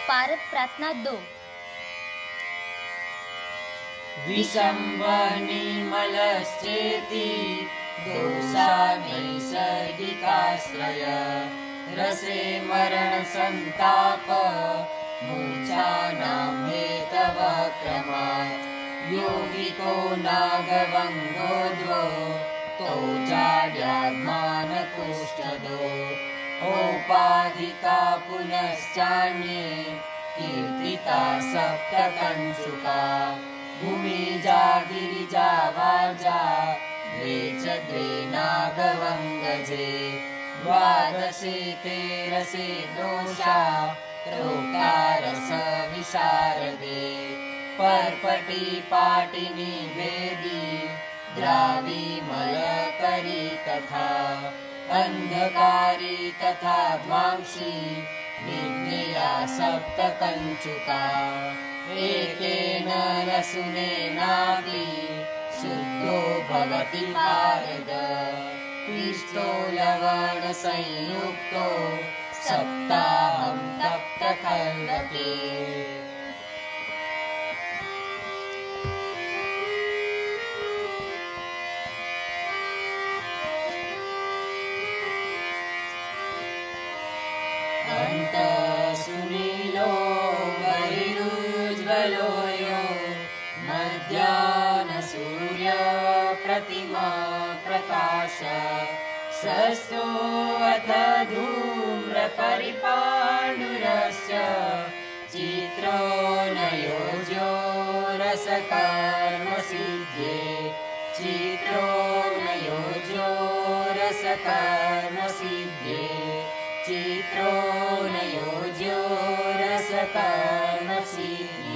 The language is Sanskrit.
पारद प्रार्थना 2। विषम्बनिमलश्चेति दोषा नैसर्गिकाश्रय रसे मरणसन्ताप मूर्छानां हेतव क्रमात् योगिको नागवङ्गोद्वो तौ जाड्यात्मानकुष्ठदो औपाधिका पुनश्चान्ये कीर्तिता सप्तकञ्चुका भूमिजा गिरिजा वाजा द्वे च द्वे नागवङ्गजे द्वादशे ते रसे दोषा प्रोक्तारस विशारदे पर्पटी पाटिनी वेदी द्रावी मलकरी तथा अंधकारी तथा द्वांशी निज्ञया सप्तकञ्चुका एकेन रसुनेनापि शुद्धो भवति पारद पिष्टो लवणसंयुक्तो सप्ताहं तप्तकल्लते सुनीलो बहिरुज्ज्वलो यो मध्याह्न सूर्य प्रतिमा प्रकाश सस्तो अथ धूम्र परिपाण्डुरस्य चित्रो न योज्यो रसकर्म सिद्धे चित्रो न योज्यो रसकर्म सिद्धे चित्रो न योज्यो रसकर्म सिद्धे।